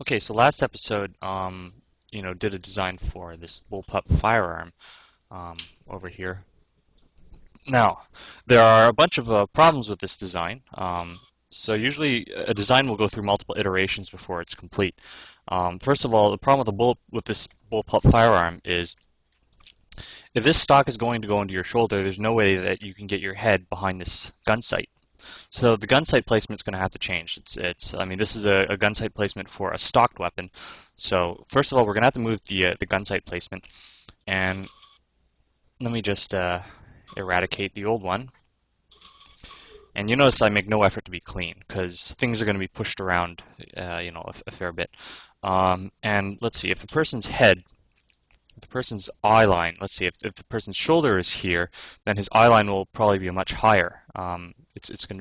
Okay, so last episode, did a design for this bullpup firearm um, over here. Now, there are a bunch of problems with this design. So usually a design will go through multiple iterations before it's complete. First of all, the problem with with this bullpup firearm is if this stock is going to go into your shoulder, there's no way that you can get your head behind this gun sight. So the gun sight placement is going to have to change. I mean, this is a gun sight placement for a stocked weapon. So first of all, we're going to have to move the gun sight placement, and let me just eradicate the old one. And you notice I make no effort to be clean because things are going to be pushed around, a fair bit. And let's see, if the person's head, if the person's eye line, let's see, if the person's shoulder is here, then his eye line will probably be much higher.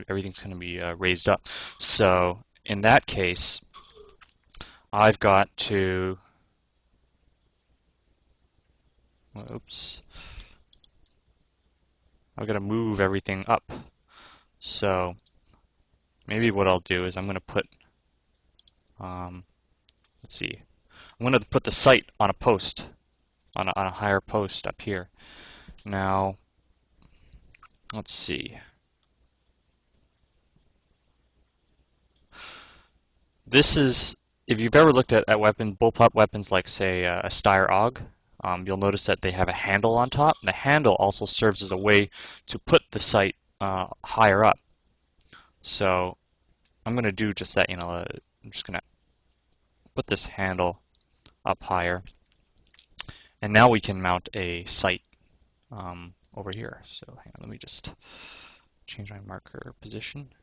Everything's gonna be raised up. So in that case, I've got to, oops, I've got to move everything up. So maybe what I'll do is I'm gonna put, let's see, I'm gonna put the sight on a post, on a higher post up here. Now, let's see. This is, if you've ever looked at bullpup weapons like, say, a Steyr AUG, you'll notice that they have a handle on top. The handle also serves as a way to put the sight higher up. So I'm going to do just that, I'm just going to put this handle up higher. And now we can mount a sight over here. So hang on, let me just change my marker position.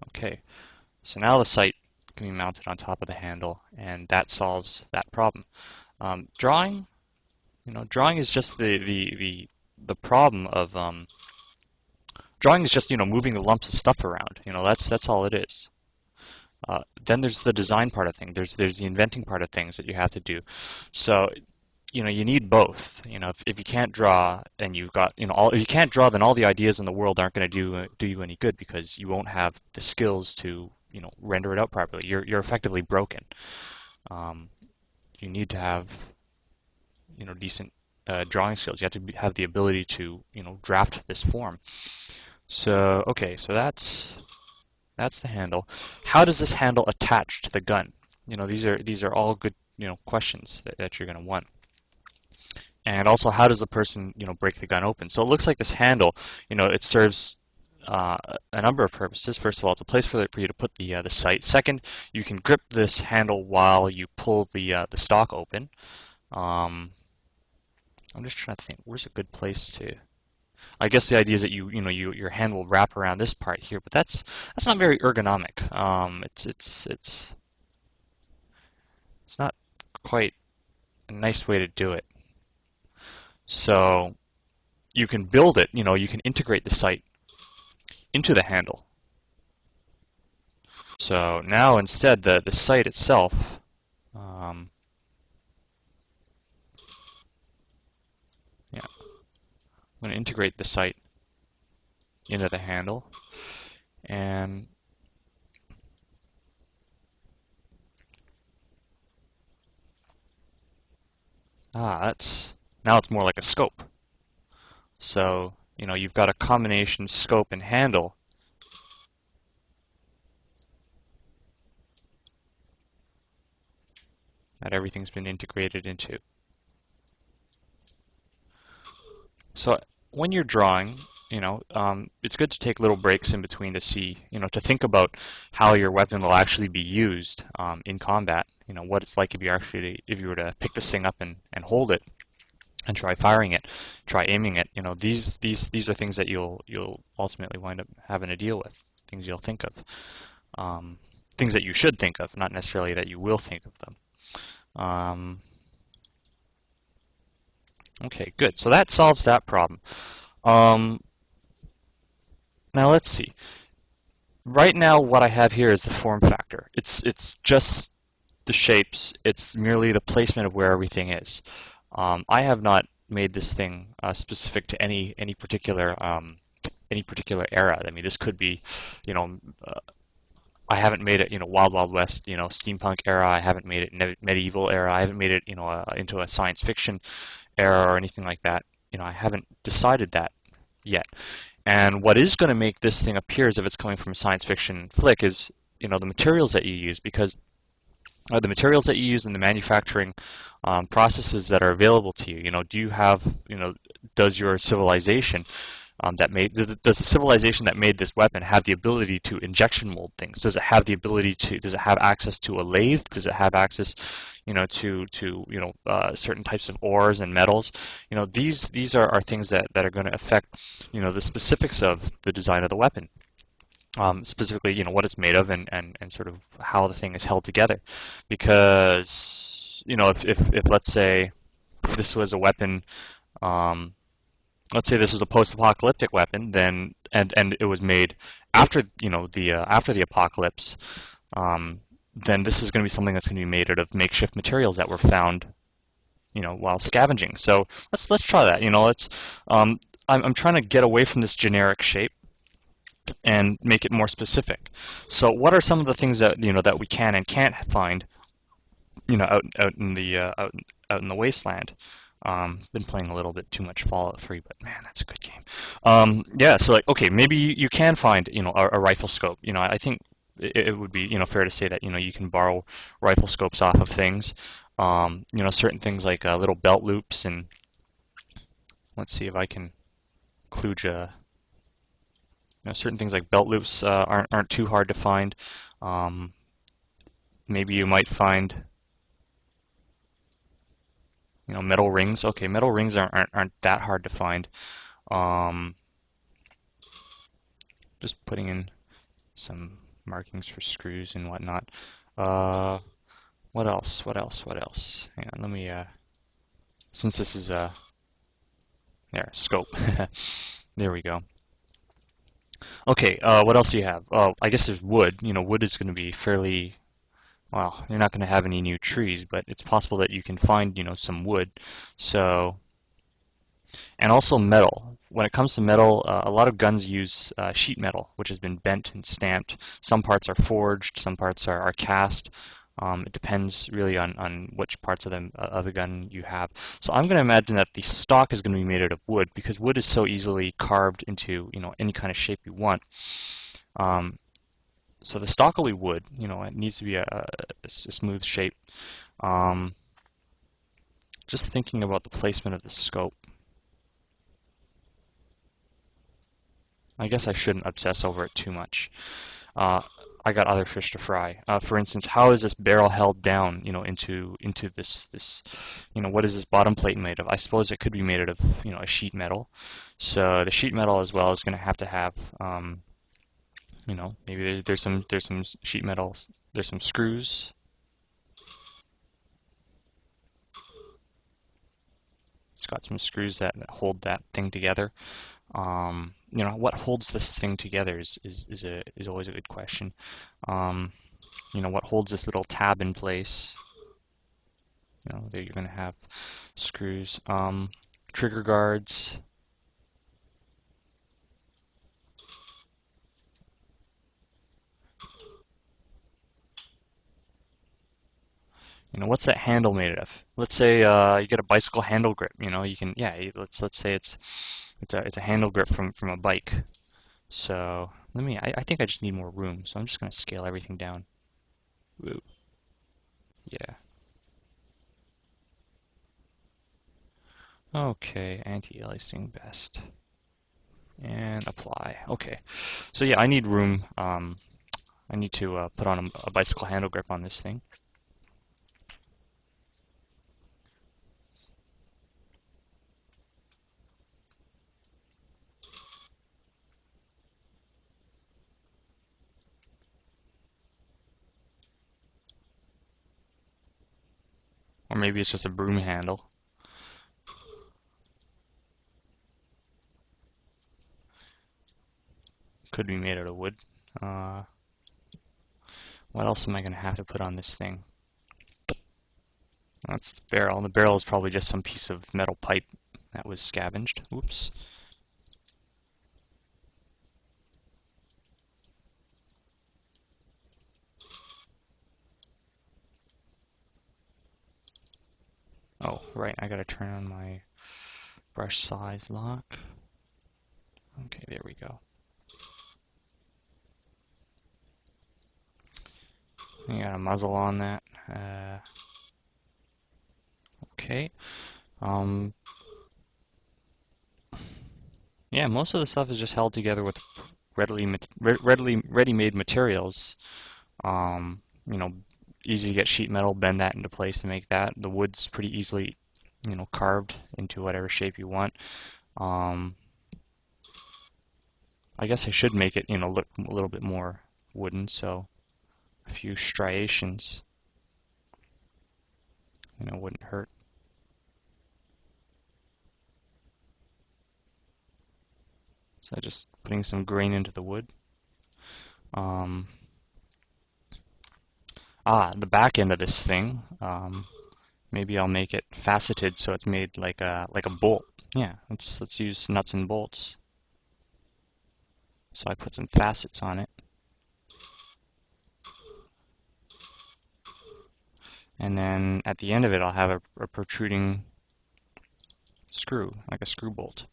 Okay. So now the sight can be mounted on top of the handle, and that solves that problem. Drawing, drawing is just the problem of drawing is just moving the lumps of stuff around. That's all it is. Then there's the design part of things. There's the inventing part of things that you have to do. So you need both. If you can't draw and you've got if you can't draw, then all the ideas in the world aren't going to do you any good because you won't have the skills to render it out properly. You're effectively broken. You need to have decent drawing skills. You have to have the ability to draft this form. So okay, so that's the handle. How does this handle attach to the gun? These are all good questions that you're going to want. And also, how does the person break the gun open? So it looks like this handle, it serves a number of purposes. First of all, it's a place for you to put the sight. Second, you can grip this handle while you pull the stock open. I'm just trying to think. Where's a good place to? I guess the idea is that your hand will wrap around this part here, but that's not very ergonomic. It's not quite a nice way to do it. So you can build it. You can integrate the sight into the handle. So now instead the sight itself yeah, I'm going to integrate the sight into the handle, and that's now it's more like a scope. So you've got a combination scope and handle that everything's been integrated into. So when you're drawing, it's good to take little breaks in between to see, to think about how your weapon will actually be used in combat. What it's like if you were to pick this thing up and hold it and try firing it, try aiming it. These are things that you'll ultimately wind up having to deal with. Things you'll think of, things that you should think of, not necessarily that you will think of them. Okay, good. So that solves that problem. Now let's see. Right now, what I have here is the form factor. It's just the shapes. It's merely the placement of where everything is. I have not made this thing specific to any particular era. I mean, this could be, I haven't made it, Wild Wild West, steampunk era. I haven't made it medieval era. I haven't made it, into a science fiction era or anything like that. I haven't decided that yet. And what is going to make this thing appear as if it's coming from a science fiction flick is, the materials that you use, because the materials that you use in the manufacturing processes that are available to you. Do you have, does your civilization does the civilization that made this weapon have the ability to injection mold things? Does it have the ability to, does it have access to a lathe? Does it have access, to certain types of ores and metals? These are things that are going to affect, the specifics of the design of the weapon. Specifically, what it's made of and sort of how the thing is held together. Because, if let's say this was a weapon, let's say this is a post-apocalyptic weapon, then and it was made after after the apocalypse, then this is going to be something that's going to be made out of makeshift materials that were found, while scavenging. So let's try that. I'm trying to get away from this generic shape and make it more specific. So what are some of the things that that we can and can't find out in the out in the wasteland? Been playing a little bit too much Fallout 3, but man, that's a good game. Yeah, so like, okay, maybe you can find a rifle scope. I think it would be fair to say that you can borrow rifle scopes off of things. Certain things like little belt loops, and let's see if I can include certain things like belt loops aren't too hard to find. Maybe you might find metal rings. Okay, metal rings aren't that hard to find. Just putting in some markings for screws and whatnot. What else? What else? What else? Hang on, let me since this is there, scope. There we go. Okay, what else do you have? I guess there's wood. Wood is going to be fairly, well, you're not going to have any new trees, but it's possible that you can find, some wood. So, and also metal. When it comes to metal, a lot of guns use sheet metal, which has been bent and stamped. Some parts are forged, some parts are cast. It depends really on which parts of the gun you have. So I'm going to imagine that the stock is going to be made out of wood, because wood is so easily carved into any kind of shape you want. So the stock will be wood. It needs to be a smooth shape. Just thinking about the placement of the scope. I guess I shouldn't obsess over it too much. I got other fish to fry. For instance, how is this barrel held down, into this, what is this bottom plate made of? I suppose it could be made out of, a sheet metal. So the sheet metal as well is going to have, maybe there's some sheet metal. There's some screws. It's got some screws that hold that thing together. What holds this thing together is always a good question. What holds this little tab in place? There you're going to have screws, trigger guards. What's that handle made of? Let's say you get a bicycle handle grip. You can, yeah. Let's say it's a handle grip from a bike. So I think I just need more room. So I'm just gonna scale everything down. Woo. Yeah. Okay, anti-aliasing best. And apply. Okay. So yeah, I need room. I need to put on a bicycle handle grip on this thing. Or maybe it's just a broom handle. Could be made out of wood. What else am I going to have to put on this thing? That's the barrel. The barrel is probably just some piece of metal pipe that was scavenged. Oops. Right, I gotta turn on my brush size lock. Okay, there we go. You got a muzzle on that. Okay. Yeah, most of the stuff is just held together with ready-made materials. You know, easy to get sheet metal, bend that into place to make that. The wood's pretty easily, carved into whatever shape you want. I guess I should make it, look a little bit more wooden, so a few striations, wouldn't hurt. So just putting some grain into the wood. The back end of this thing, maybe I'll make it faceted so it's made like a bolt. Yeah, let's use nuts and bolts. So I put some facets on it. And then at the end of it, I'll have a protruding screw, like a screw bolt.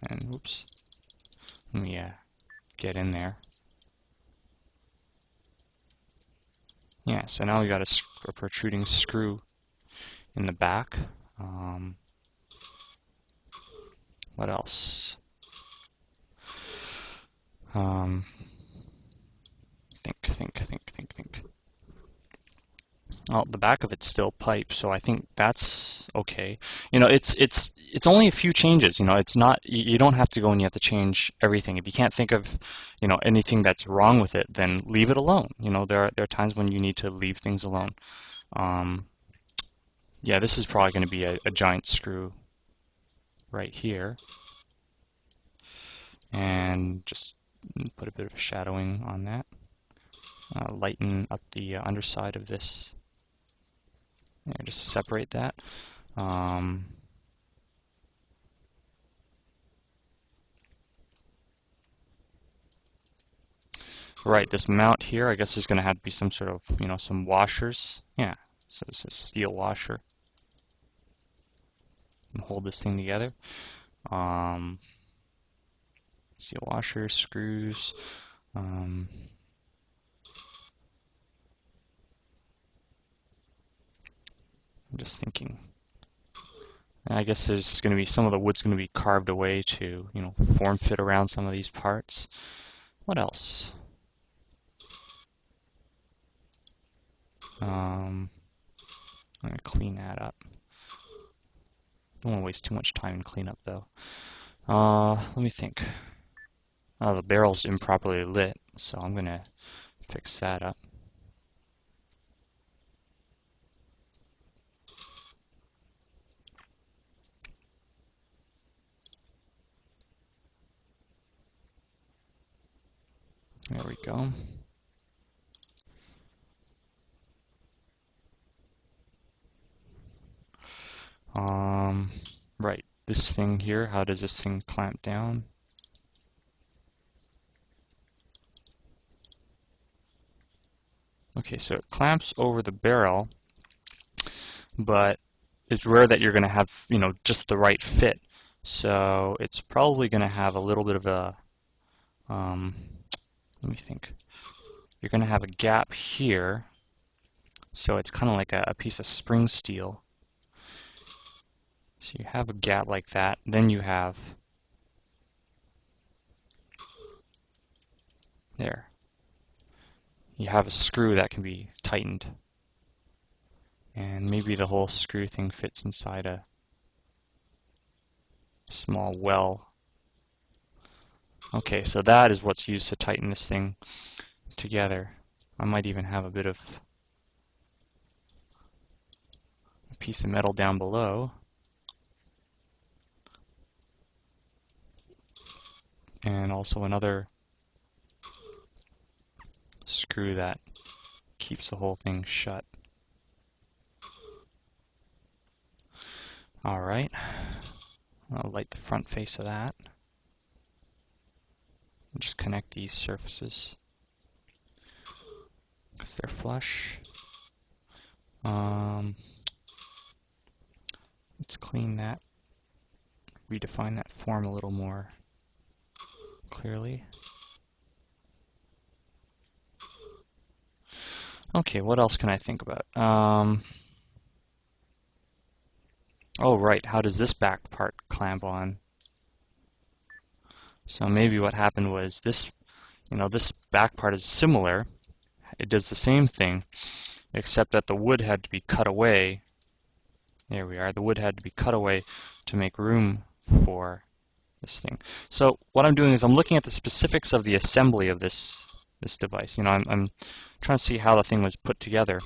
And oops, let me get in there. Yeah, so now we got a protruding screw in the back. What else? Think. Oh, the back of it's still pipe, so I think that's okay. It's only a few changes. It's not, you don't have to go and you have to change everything. If you can't think of, anything that's wrong with it, then leave it alone. There are times when you need to leave things alone. Yeah, this is probably going to be a giant screw right here, and just put a bit of shadowing on that. Lighten up the underside of this. There, just separate that. Right, this mount here, I guess there's going to have to be some sort of, some washers. Yeah, so it's a steel washer. And hold this thing together. Steel washers, screws. I'm just thinking. And I guess there's going to be some of the wood's going to be carved away to, form fit around some of these parts. What else? I'm going to clean that up. Don't want to waste too much time in cleanup though. Let me think. Oh, the barrel's improperly lit, so I'm going to fix that up. There we go. Right, this thing here, how does this thing clamp down? Okay, so it clamps over the barrel, but it's rare that you're going to have, just the right fit. So it's probably going to have a little bit of a, let me think. You're going to have a gap here, so it's kind of like a piece of spring steel. So you have a gap like that, then you have, there, you have a screw that can be tightened. And maybe the whole screw thing fits inside a small well. Okay, so that is what's used to tighten this thing together. I might even have a bit of a piece of metal down below. And also another screw that keeps the whole thing shut. Alright, I'll light the front face of that. Just connect these surfaces because they're flush. let's clean that, redefine that form a little more clearly. Okay, what else can I think about? Oh, right, how does this back part clamp on? So maybe what happened was this, this back part is similar. It does the same thing, except that the wood had to be cut away. There we are. The wood had to be cut away to make room for this thing. So what I'm doing is I'm looking at the specifics of the assembly of this device. I'm trying to see how the thing was put together.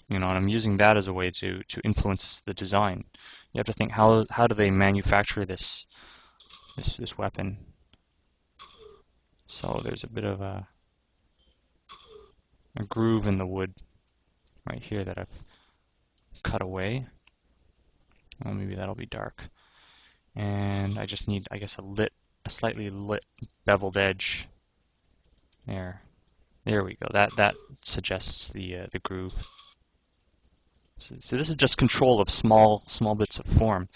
And I'm using that as a way to influence the design. You have to think, how do they manufacture this weapon? So there's a bit of a groove in the wood right here that I've cut away. Well, maybe that'll be dark. And I just need, I guess, a slightly lit beveled edge. There we go. That suggests the groove. So this is just control of small bits of form.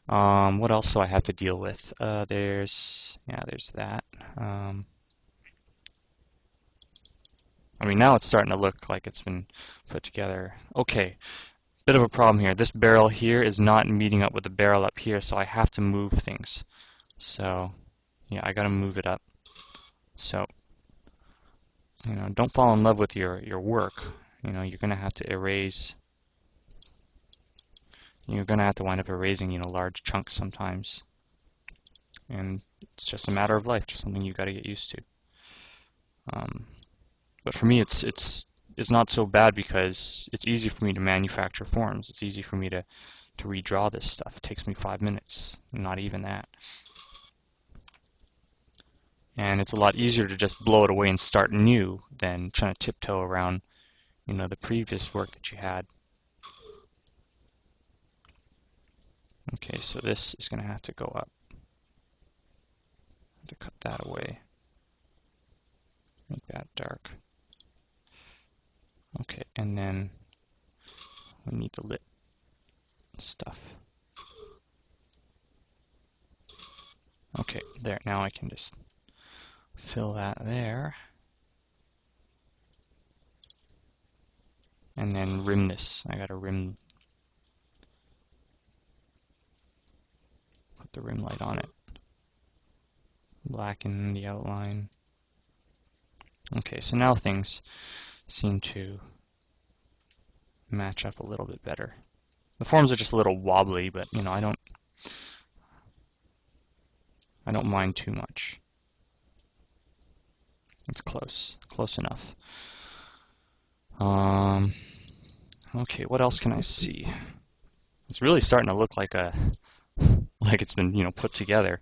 What else do I have to deal with? There's that. I mean, now it's starting to look like it's been put together. Okay, bit of a problem here. This barrel here is not meeting up with the barrel up here, so I have to move things. So, yeah, I gotta move it up. So, don't fall in love with your work. You're gonna have to erase. You're gonna have to wind up erasing, large chunks sometimes. And it's just a matter of life, just something you gotta get used to. But for me, it's not so bad because it's easy for me to manufacture forms. It's easy for me to redraw this stuff. It takes me 5 minutes, not even that. And it's a lot easier to just blow it away and start new than trying to tiptoe around, the previous work that you had. Okay, so this is going to have to go up. I have to cut that away. Make that dark. Okay, and then we need the lit stuff. Okay, there. Now I can just fill that there. And then rim this. I gotta rim. Put the rim light on it. Blacken the outline. Okay, so now things seem to match up a little bit better. The forms are just a little wobbly, but I don't mind too much. It's close enough. Okay, what else can I see? It's really starting to look like like it's been put together.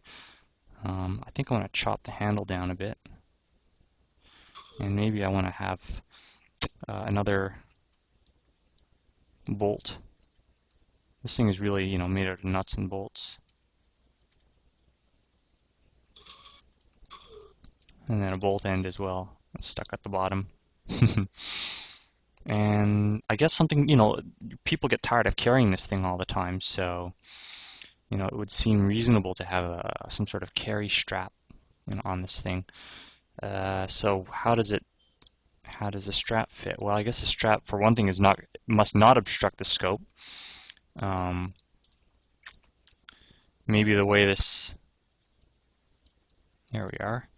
I think I want to chop the handle down a bit. And maybe I want to have another bolt. This thing is really, made out of nuts and bolts. And then a bolt end as well. It's stuck at the bottom. And I guess something, people get tired of carrying this thing all the time, so, it would seem reasonable to have some sort of carry strap, on this thing. So how does the strap fit? Well, I guess the strap, for one thing, must not obstruct the scope. Maybe the way this, there we are.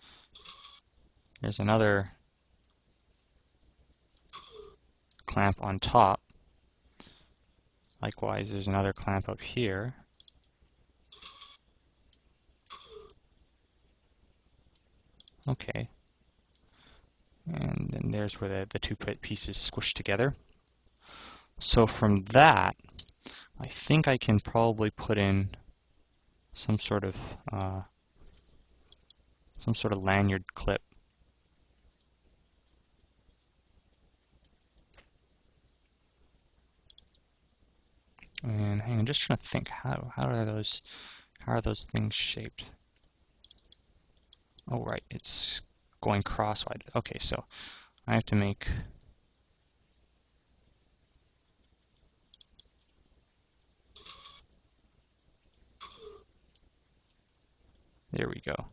There's another clamp on top. Likewise, there's another clamp up here. Okay. And then there's where the two pieces squish together. So from that, I think I can probably put in some sort of lanyard clip. And hang on, just trying to think, how are those things shaped? Oh right, it's going crosswise. Okay, so I have to make There we go.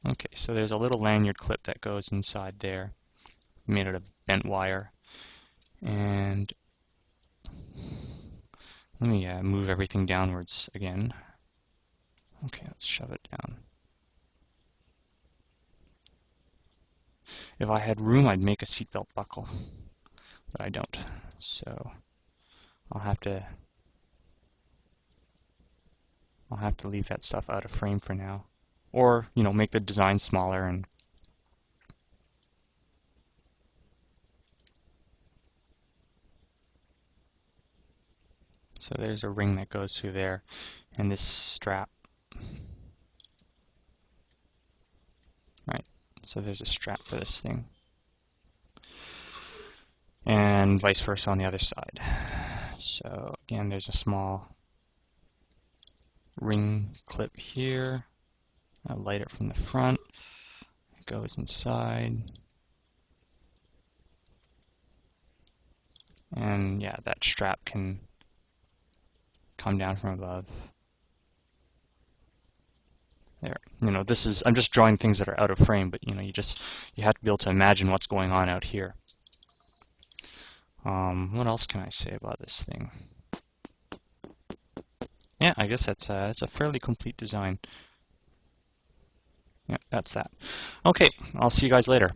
Okay, so there's a little lanyard clip that goes inside there, made out of bent wire. And let me move everything downwards again. Okay, let's shove it down. If I had room, I'd make a seatbelt buckle, but I don't. So I'll have to leave that stuff out of frame for now, or make the design smaller. And so there's a ring that goes through there, and this strap. Right. So there's a strap for this thing, and vice versa on the other side. So again, there's a small ring clip here. I'll light it from the front. It goes inside. And yeah, that strap can come down from above. There. This is, I'm just drawing things that are out of frame, but you have to be able to imagine what's going on out here. What else can I say about this thing? Yeah, I guess it's a fairly complete design. Yeah, that's that. Okay, I'll see you guys later.